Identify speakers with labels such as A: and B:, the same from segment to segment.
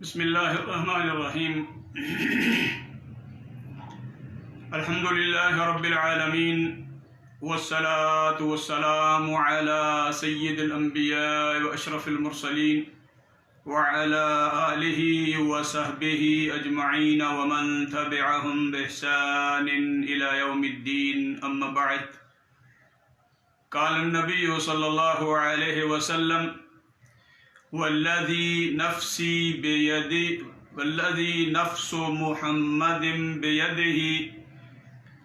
A: بسم اللہ الرحمن الرحیم الحمد للہ رب العالمین والصلاة والسلام علی سید الانبیاء واشرف المرسلین وعلى آلہ وصحبہ اجمعین ومن تبعہم بإحسان الى یوم الدین اما بعد قال النبی صلی اللہ علیہ وسلم والذی نفس محمد بیدہ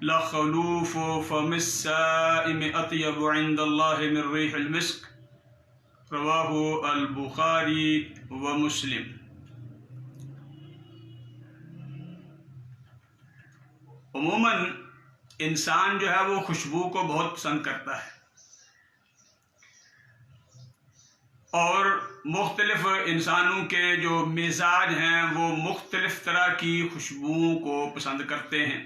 A: لخلوف فم السائم اطیب عند اللہ من ریح المسک رواہ البخاری و مسلم۔ عموماً انسان جو ہے وہ خوشبو کو بہت پسند کرتا ہے اور مختلف انسانوں کے جو مزاج ہیں وہ مختلف طرح کی خوشبوؤں کو پسند کرتے ہیں،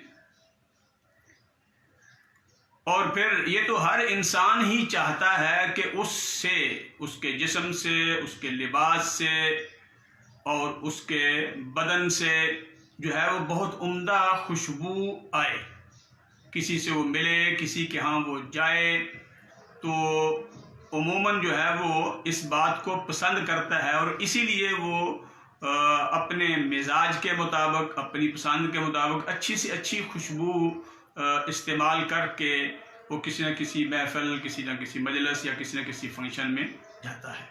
A: اور پھر یہ تو ہر انسان ہی چاہتا ہے کہ اس کے جسم سے، اس کے لباس سے اور اس کے بدن سے جو ہے وہ بہت عمدہ خوشبو آئے، کسی سے وہ ملے، کسی کے ہاں وہ جائے تو عموماً جو ہے وہ اس بات کو پسند کرتا ہے، اور اسی لیے وہ اپنے مزاج کے مطابق، اپنی پسند کے مطابق اچھی سے اچھی خوشبو استعمال کر کے وہ کسی نہ کسی محفل، کسی نہ کسی مجلس یا کسی نہ کسی فنکشن میں جاتا ہے،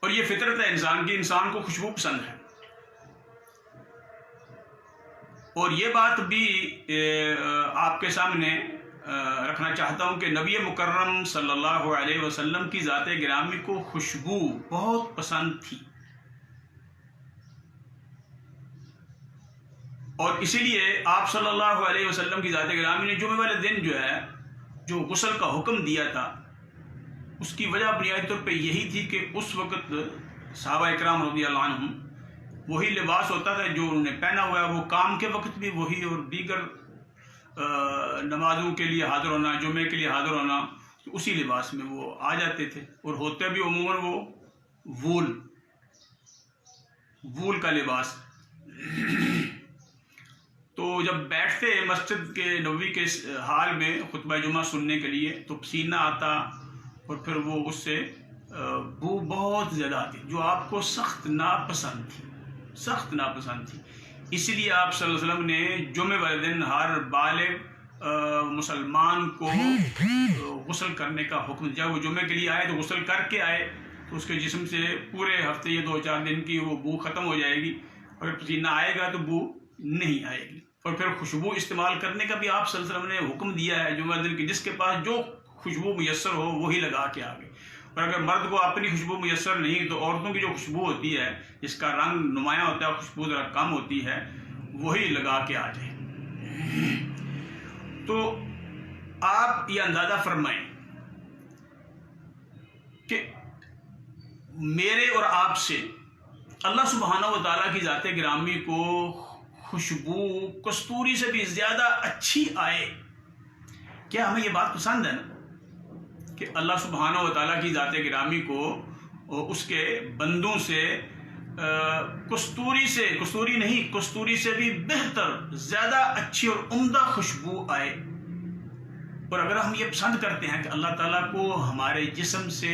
A: اور یہ فطرت ہے انسان کی، انسان کو خوشبو پسند ہے۔ اور یہ بات بھی آپ کے سامنے رکھنا چاہتا ہوں کہ نبی مکرم صلی اللہ علیہ وسلم کی ذات گرامی کو خوشبو بہت پسند تھی، اور اسی لیے آپ صلی اللہ علیہ وسلم کی ذات گرامی نے جمعہ والے دن جو غسل کا حکم دیا تھا، اس کی وجہ بنیادی طور پہ یہی تھی کہ اس وقت صحابہ اکرام رضی اللہ عنہم وہی لباس ہوتا تھا جو انہوں نے پہنا ہوا ہے، وہ کام کے وقت بھی وہی، اور دیگر نمازوں کے لیے حاضر ہونا، جمعے کے لیے حاضر ہونا، تو اسی لباس میں وہ آ جاتے تھے، اور ہوتے بھی عموماً وہ وول کا لباس۔ تو جب بیٹھتے مسجد کے نبوی کے حال میں خطبہ جمعہ سننے کے لیے تو پسینہ آتا، اور پھر وہ اس سے بو بہت زیادہ آتی جو آپ کو سخت ناپسند تھی۔ اسی لیے آپ صلی اللہ علیہ وسلم نے جمعے والے دن ہر بالغ مسلمان کو غسل کرنے کا حکم دیا۔ وہ جمعے کے لیے آئے تو غسل کر کے آئے تو اس کے جسم سے پورے ہفتے یا 2-4 دن کی وہ بو ختم ہو جائے گی، اور پسینہ آئے گا تو بو نہیں آئے گی۔ اور پھر خوشبو استعمال کرنے کا بھی آپ صلی اللہ علیہ وسلم نے حکم دیا ہے جمعہ دن کی، جس کے پاس جو خوشبو میسر ہو وہی لگا کے آگے، اور اگر مرد کو اپنی خوشبو میسر نہیں تو عورتوں کی جو خوشبو ہوتی ہے جس کا رنگ نمایاں ہوتا ہے، خوشبو ذرا کم ہوتی ہے، وہی لگا کے آ جائے۔ تو آپ یہ اندازہ فرمائیں کہ میرے اور آپ سے اللہ سبحانہ و تعالیٰ کی ذات گرامی کو خوشبو کستوری سے بھی زیادہ اچھی آئے، کیا ہمیں یہ بات پسند ہے نا کہ اللہ سبحانہ و تعالیٰ کی ذات گرامی کو اس کے بندوں سے کستوری سے بھی بہتر، زیادہ اچھی اور عمدہ خوشبو آئے؟ اور اگر ہم یہ پسند کرتے ہیں کہ اللہ تعالیٰ کو ہمارے جسم سے،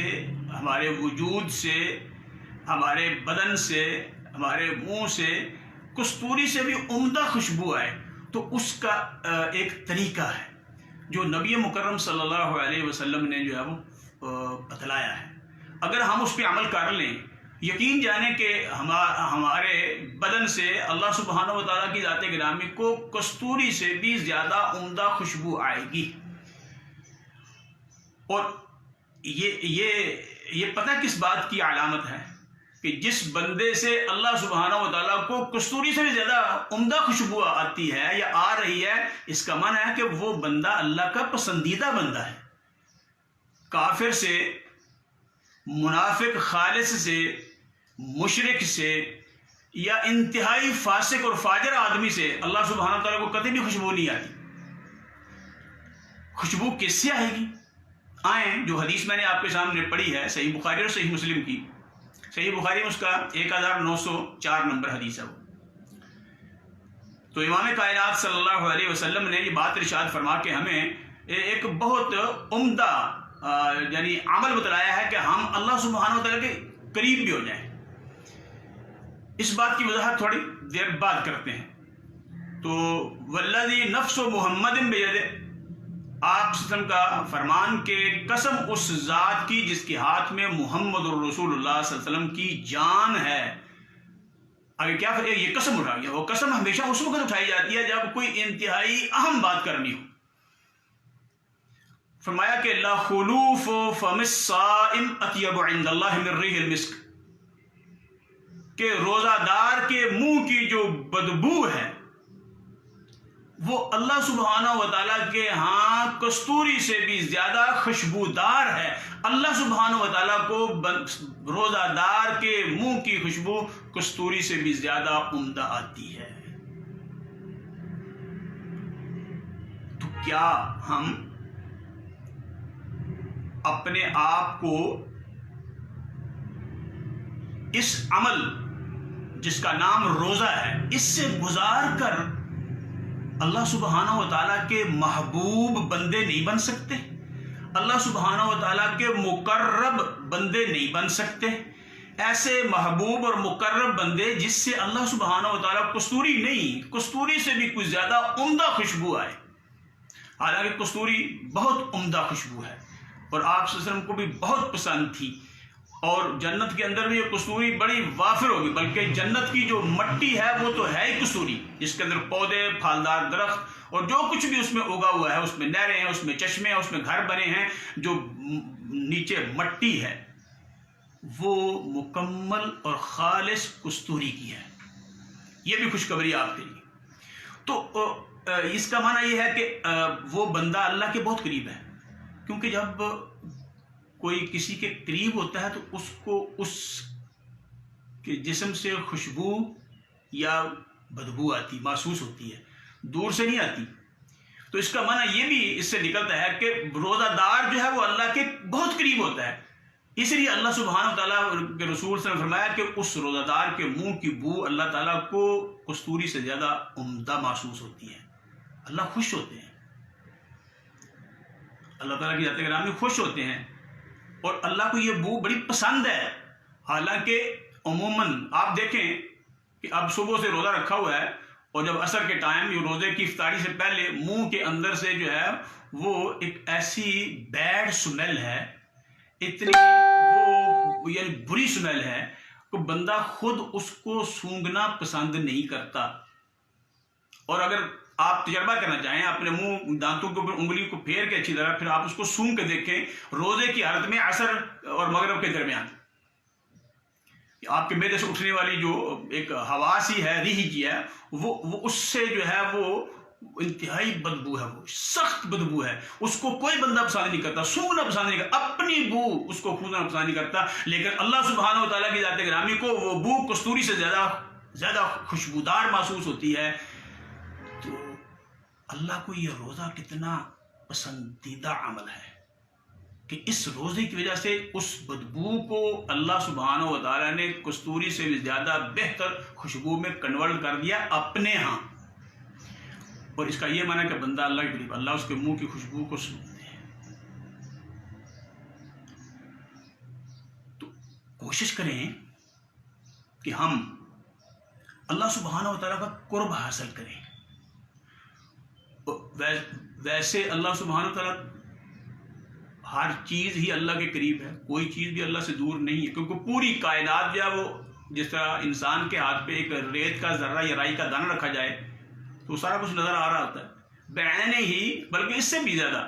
A: ہمارے وجود سے، ہمارے بدن سے، ہمارے منہ سے کستوری سے بھی عمدہ خوشبو آئے، تو اس کا ایک طریقہ ہے جو نبی مکرم صلی اللہ علیہ وسلم نے جو ہے وہ بتلایا ہے۔ اگر ہم اس پہ عمل کر لیں، یقین جانیں کہ ہمارے بدن سے اللہ سبحانہ و تعالیٰ کی ذات گرامی کو کستوری سے بھی زیادہ عمدہ خوشبو آئے گی۔ اور یہ پتہ کس بات کی علامت ہے کہ جس بندے سے اللہ سبحانہ و تعالیٰ کو کستوری سے بھی زیادہ عمدہ خوشبو آتی ہے یا آ رہی ہے، اس کا معنی ہے کہ وہ بندہ اللہ کا پسندیدہ بندہ ہے۔ کافر سے، منافق خالص سے، مشرک سے یا انتہائی فاسق اور فاجر آدمی سے اللہ سبحانہ و تعالیٰ کو کبھی بھی خوشبو نہیں آتی۔ خوشبو کس سے آئے گی؟ آئیں جو حدیث میں نے آپ کے سامنے پڑھی ہے، صحیح بخاری اور صحیح مسلم کی، صحیح بخاری میں اس کا 1904 نمبر حدیث ہے وہ۔ تو امام کائنات صلی اللہ علیہ وسلم نے یہ بات ارشاد فرما کے ہمیں ایک بہت عمدہ یعنی عمل بتلایا ہے کہ ہم اللہ سبحانہ وتعالیٰ کے قریب بھی ہو جائیں۔ اس بات کی وضاحت تھوڑی دیر بعد کرتے ہیں۔ تو والذی نفس محمد بیدہ، آپ صلی اللہ علیہ وسلم کا فرمان کہ قسم اس ذات کی جس کے ہاتھ میں محمد رسول اللہ صلی اللہ علیہ وسلم کی جان ہے۔ اگر کیا یہ قسم اٹھا گیا، وہ قسم ہمیشہ اس وقت اٹھائی جاتی ہے جب کوئی انتہائی اہم بات کرنی ہو۔ فرمایا کہ لا خلوف فم الصائم اطیب عند اللہ من ریح المسک، کہ روزہ دار کے منہ کی جو بدبو ہے وہ اللہ سبحانہ و تعالیٰ کے ہاں کستوری سے بھی زیادہ خوشبودار ہے۔ اللہ سبحانہ و تعالیٰ کو روزہ دار کے منہ کی خوشبو کستوری سے بھی زیادہ عمدہ آتی ہے۔ تو کیا ہم اپنے آپ کو اس عمل جس کا نام روزہ ہے اس سے گزار کر اللہ سبحانہ و تعالیٰ کے محبوب بندے نہیں بن سکتے؟ اللہ سبحانہ و تعالیٰ کے مقرب بندے نہیں بن سکتے؟ ایسے محبوب اور مقرب بندے جس سے اللہ سبحانہ و تعالیٰ کستوری نہیں، کستوری سے بھی کچھ زیادہ عمدہ خوشبو آئے۔ حالانکہ کستوری بہت عمدہ خوشبو ہے اور آپ صلی اللہ علیہ وسلم کو بھی بہت پسند تھی، اور جنت کے اندر بھی یہ کستوری بڑی وافر ہوگی، بلکہ جنت کی جو مٹی ہے وہ تو ہے ہی کستوری، جس کے اندر پودے، پھلدار درخت اور جو کچھ بھی اس میں اگا ہوا ہے، اس میں نہریں ہیں، اس میں چشمے ہیں، اس میں گھر بنے ہیں، جو نیچے مٹی ہے وہ مکمل اور خالص کستوری کی ہے۔ یہ بھی خوشخبری آپ کے لیے۔ تو اس کا معنی یہ ہے کہ وہ بندہ اللہ کے بہت قریب ہے، کیونکہ جب کوئی کسی کے قریب ہوتا ہے تو اس کو اس کے جسم سے خوشبو یا بدبو آتی، محسوس ہوتی ہے، دور سے نہیں آتی۔ تو اس کا معنی یہ بھی اس سے نکلتا ہے کہ روزہ دار جو ہے وہ اللہ کے بہت قریب ہوتا ہے۔ اس لیے اللہ سبحانہ تعالیٰ کے رسول صلی اللہ علیہ وسلم نے فرمایا کہ اس روزہ دار کے منہ کی بو اللہ تعالیٰ کو کستوری سے زیادہ عمدہ محسوس ہوتی ہے۔ اللہ خوش ہوتے ہیں، اللہ تعالیٰ کی ذات گرامی خوش ہوتے ہیں، اور اللہ کو یہ بو بڑی پسند ہے۔ حالانکہ عموماً آپ دیکھیں کہ اب صبح سے روزہ رکھا ہوا ہے اور جب عصر کے ٹائم یہ روزے کی افطاری سے پہلے منہ کے اندر سے جو ہے وہ ایک ایسی بیڈ سمیل ہے، اتنی وہ یعنی بری سمیل ہے کہ بندہ خود اس کو سونگھنا پسند نہیں کرتا۔ اور اگر آپ تجربہ کرنا چاہیں اپنے منہ دانتوں کے اوپر انگلی کو پھیر کے اچھی طرح پھر آپ اس کو سونگھ کے دیکھیں روزے کی حالت میں عصر اور مغرب کے درمیان، آپ کے معدے سے اٹھنے والی جو ایک ہوا سی ہے، ریح کی ہے، وہ اس سے جو ہے وہ انتہائی بدبو ہے، وہ سخت بدبو ہے، اس کو کوئی بندہ پسند نہیں کرتا، سونگھنا پسند نہیں کرتا، اپنی بو اس کو کھونا پسند نہیں کرتا۔ لیکن اللہ سبحانہ و تعالیٰ کی ذات گرامی کو وہ بو کستوری سے زیادہ خوشبودار محسوس ہوتی ہے۔ تو اللہ کو یہ روزہ کتنا پسندیدہ عمل ہے کہ اس روزے کی وجہ سے اس بدبو کو اللہ سبحانہ و تعالیٰ نے کستوری سے بھی زیادہ بہتر خوشبو میں کنورٹ کر دیا اپنے ہاں۔ اور اس کا یہ معنی کہ بندہ اللہ کے قریب، اللہ اس کے منہ کی خوشبو کو سنتے ہیں۔ تو کوشش کریں کہ ہم اللہ سبحانہ و تعالیٰ کا قرب حاصل کریں۔ ویسے اللہ سبحانہ و تعالیٰ ہر چیز ہی اللہ کے قریب ہے، کوئی چیز بھی اللہ سے دور نہیں ہے، کیونکہ پوری کائنات جو ہے وہ جس طرح انسان کے ہاتھ پہ ایک ریت کا ذرہ یا رائی کا دانہ رکھا جائے تو سارا کچھ نظر آ رہا ہوتا ہے بعین ہی، بلکہ اس سے بھی زیادہ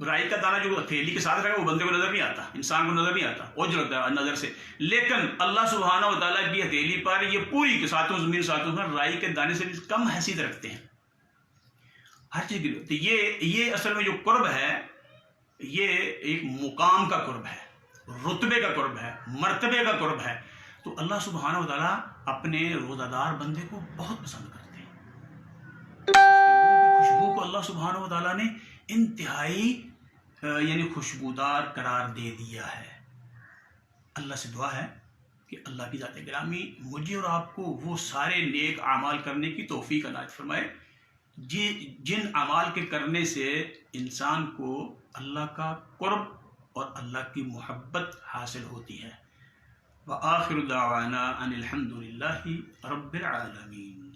A: رائی کا دانہ جو ہتھیلی کے ساتھ رکھا ہے وہ بندے کو نظر نہیں آتا، انسان کو نظر نہیں آتا، اوجھ لگتا ہے نظر سے، لیکن اللہ سبحانہ و تعالیٰ کی ہتھیلی پر یہ پوری کے ساتھوں زمین ساتھوں پر رائی کے دانے سے بھی کم حیثیت رکھتے ہیں ہر چیز کے لیے۔ تو یہ اصل میں جو قرب ہے یہ ایک مقام کا قرب ہے، رتبے کا قرب ہے، مرتبے کا قرب ہے۔ تو اللہ سبحانہ و تعالیٰ اپنے روزہ دار بندے کو بہت پسند کرتے ہیں۔ خوشبو کو اللہ سبحانہ و تعالیٰ نے انتہائی یعنی خوشبودار قرار دے دیا ہے۔ اللہ سے دعا ہے کہ اللہ کی ذات گرامی مجھے اور آپ کو وہ سارے نیک اعمال کرنے کی توفیق عنایت فرمائے جن اعمال کے کرنے سے انسان کو اللہ کا قرب اور اللہ کی محبت حاصل ہوتی ہے۔ وآخر دعوانا ان الحمد للہ رب العالمین۔